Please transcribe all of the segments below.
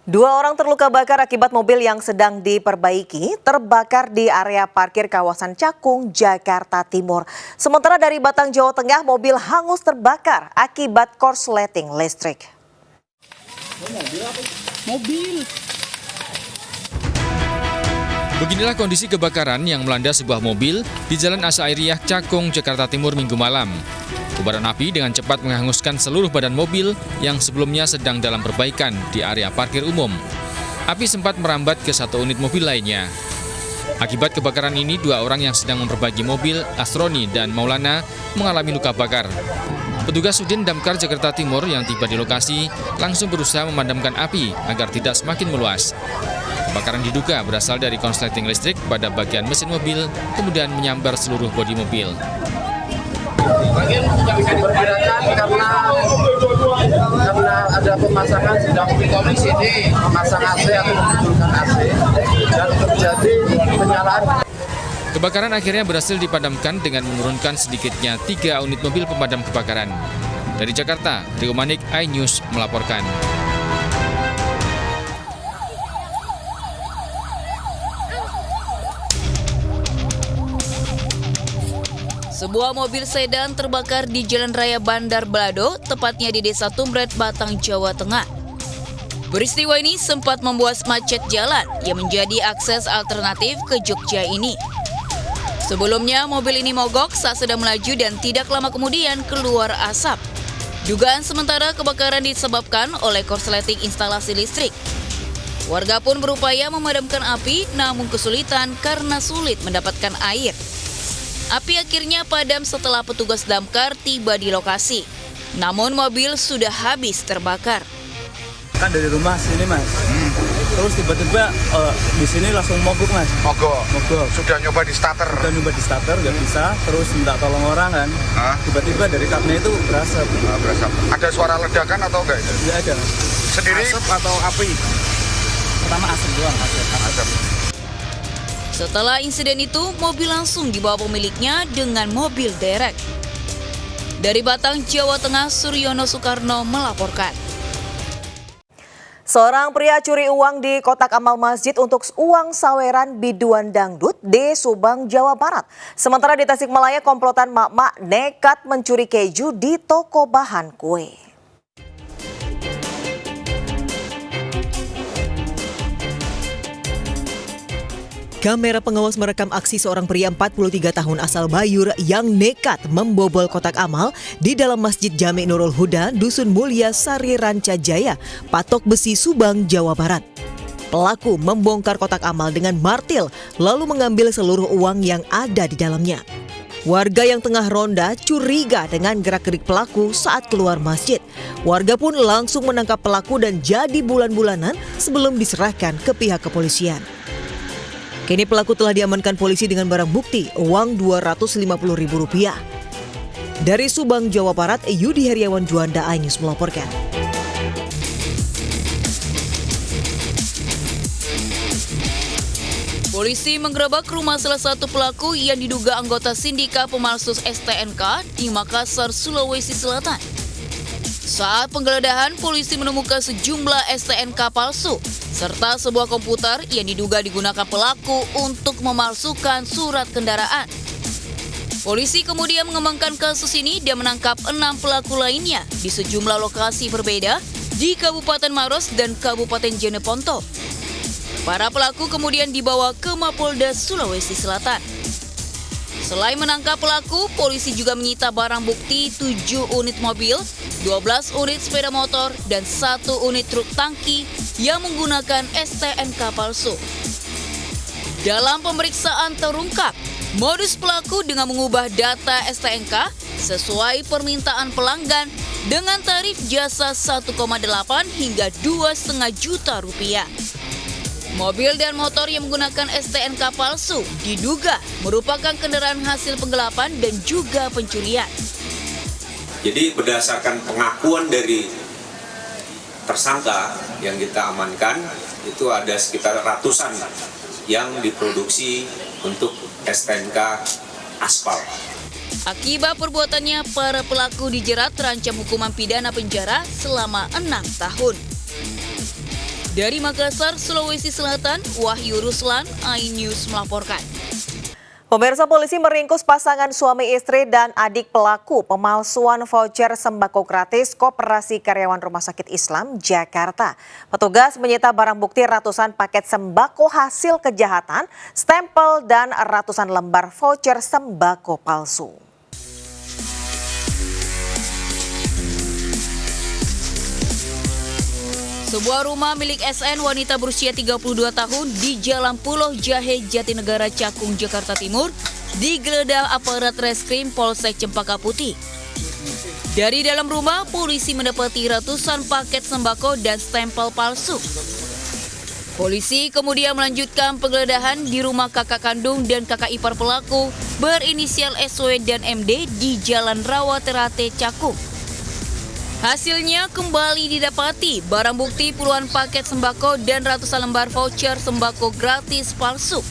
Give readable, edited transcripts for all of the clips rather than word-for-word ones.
Dua orang terluka bakar akibat mobil yang sedang diperbaiki terbakar di area parkir kawasan Cakung, Jakarta Timur. Sementara dari Batang, Jawa Tengah, mobil hangus terbakar akibat korsleting listrik. Beginilah kondisi kebakaran yang melanda sebuah mobil di Jalan Asyairiyah Cakung, Jakarta Timur Minggu malam. Kobaran api dengan cepat menghanguskan seluruh badan mobil yang sebelumnya sedang dalam perbaikan di area parkir umum. Api sempat merambat ke satu unit mobil lainnya. Akibat kebakaran ini, dua orang yang sedang memperbaiki mobil, Asroni dan Maulana, mengalami luka bakar. Petugas Sudin Damkar Jakarta Timur yang tiba di lokasi langsung berusaha memadamkan api agar tidak semakin meluas. Kebakaran diduga berasal dari korsleting listrik pada bagian mesin mobil, kemudian menyambar seluruh bodi mobil. Diperkirakan karena ada pemasangan sedang di sini memasang AC atau menghidupkan AC dan terjadi penyalaan. Kebakaran akhirnya berhasil dipadamkan dengan menurunkan sedikitnya 3 unit mobil pemadam kebakaran. Dari Jakarta, Rio Manik, iNews melaporkan. Sebuah mobil sedan terbakar di Jalan Raya Bandar Balado, tepatnya di Desa Tumbret, Batang, Jawa Tengah. Peristiwa ini sempat membuat macet jalan yang menjadi akses alternatif ke Jogja ini. Sebelumnya, mobil ini mogok saat sedang melaju dan tidak lama kemudian keluar asap. Dugaan sementara kebakaran disebabkan oleh korsleting instalasi listrik. Warga pun berupaya memadamkan api, namun kesulitan karena sulit mendapatkan air. Api akhirnya padam setelah petugas damkar tiba di lokasi. Namun mobil sudah habis terbakar. Kan dari rumah sini, Mas. Terus tiba-tiba di sini langsung mogok, Mas. Mogok. Mogok. Sudah nyoba di starter. Udah nyoba di starter, nggak bisa. Terus minta tolong orang kan. Tiba-tiba dari kapnya itu berasap. Berasap. Ada suara ledakan atau enggak itu? Nggak ada, Mas. Sendiri? Asap atau api? Pertama asap doang, asap. Setelah insiden itu, mobil langsung dibawa pemiliknya dengan mobil derek. Dari Batang, Jawa Tengah, Suryono Soekarno melaporkan. Seorang pria curi uang di kotak amal masjid untuk uang saweran biduan dangdut di Subang, Jawa Barat. Sementara di Tasikmalaya, komplotan mak-mak nekat mencuri keju di toko bahan kue. Kamera pengawas merekam aksi seorang pria 43 tahun asal Bayur yang nekat membobol kotak amal di dalam Masjid Jami Nurul Huda, Dusun Mulia, Sari Rancajaya, Patok Besi, Subang, Jawa Barat. Pelaku membongkar kotak amal dengan martil lalu mengambil seluruh uang yang ada di dalamnya. Warga yang tengah ronda curiga dengan gerak-gerik pelaku saat keluar masjid. Warga pun langsung menangkap pelaku dan jadi bulan-bulanan sebelum diserahkan ke pihak kepolisian. Kini pelaku telah diamankan polisi dengan barang bukti uang Rp250.000. Dari Subang, Jawa Barat, Yudi Heriawan Juanda, iNews melaporkan. Polisi menggerebek rumah salah satu pelaku yang diduga anggota sindika pemalsu STNK di Makassar, Sulawesi Selatan. Saat penggeledahan, polisi menemukan sejumlah STNK palsu serta sebuah komputer yang diduga digunakan pelaku untuk memalsukan surat kendaraan. Polisi kemudian mengembangkan kasus ini dan menangkap 6 pelaku lainnya di sejumlah lokasi berbeda di Kabupaten Maros dan Kabupaten Jeneponto. Para pelaku kemudian dibawa ke Mapolda Sulawesi Selatan. Selain menangkap pelaku, polisi juga menyita barang bukti 7 unit mobil, 12 unit sepeda motor, dan 1 unit truk tangki yang menggunakan STNK palsu. Dalam pemeriksaan terungkap, modus pelaku dengan mengubah data STNK sesuai permintaan pelanggan dengan tarif jasa 1,8 hingga 2,5 juta rupiah. Mobil dan motor yang menggunakan STNK palsu diduga merupakan kendaraan hasil penggelapan dan juga pencurian. Jadi berdasarkan pengakuan dari tersangka yang kita amankan, itu ada sekitar ratusan yang diproduksi untuk STNK aspal. Akibat perbuatannya, para pelaku dijerat terancam hukuman pidana penjara selama 6 tahun. Dari Makassar, Sulawesi Selatan, Wahyu Ruslan, iNews melaporkan. Pemirsa, polisi meringkus pasangan suami istri dan adik pelaku pemalsuan voucher sembako gratis Koperasi Karyawan Rumah Sakit Islam, Jakarta. Petugas menyita barang bukti ratusan paket sembako hasil kejahatan, stempel, dan ratusan lembar voucher sembako palsu. Sebuah rumah milik SN wanita berusia 32 tahun di Jalan Pulau Jahe, Jatinegara, Cakung, Jakarta Timur digeledah aparat Reskrim Polsek Cempaka Putih. Dari dalam rumah, polisi mendapati ratusan paket sembako dan stempel palsu. Polisi kemudian melanjutkan penggeledahan di rumah kakak kandung dan kakak ipar pelaku berinisial SW dan MD di Jalan Rawaterate, Cakung. Hasilnya kembali didapati barang bukti puluhan paket sembako dan ratusan lembar voucher sembako gratis palsu.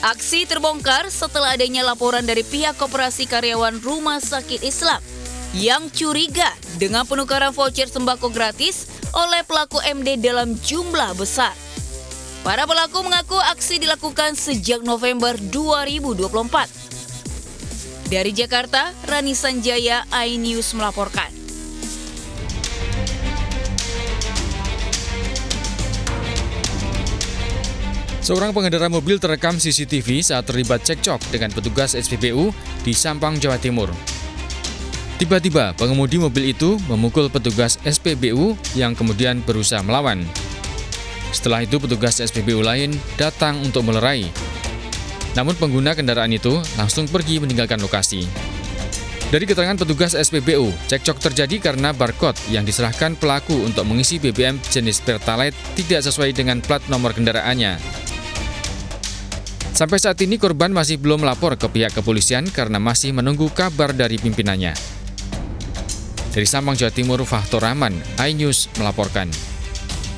Aksi terbongkar setelah adanya laporan dari pihak Koperasi Karyawan Rumah Sakit Islam yang curiga dengan penukaran voucher sembako gratis oleh pelaku MD dalam jumlah besar. Para pelaku mengaku aksi dilakukan sejak November 2024. Dari Jakarta, Rani Sanjaya, iNews melaporkan. Seorang pengendara mobil terekam CCTV saat terlibat cekcok dengan petugas SPBU di Sampang, Jawa Timur. Tiba-tiba, pengemudi mobil itu memukul petugas SPBU yang kemudian berusaha melawan. Setelah itu, petugas SPBU lain datang untuk melerai. Namun pengguna kendaraan itu langsung pergi meninggalkan lokasi. Dari keterangan petugas SPBU, cekcok terjadi karena barcode yang diserahkan pelaku untuk mengisi BBM jenis Pertalite tidak sesuai dengan plat nomor kendaraannya. Sampai saat ini korban masih belum melapor ke pihak kepolisian karena masih menunggu kabar dari pimpinannya. Dari Sampang, Jawa Timur, Fahtor Rahman, iNews melaporkan.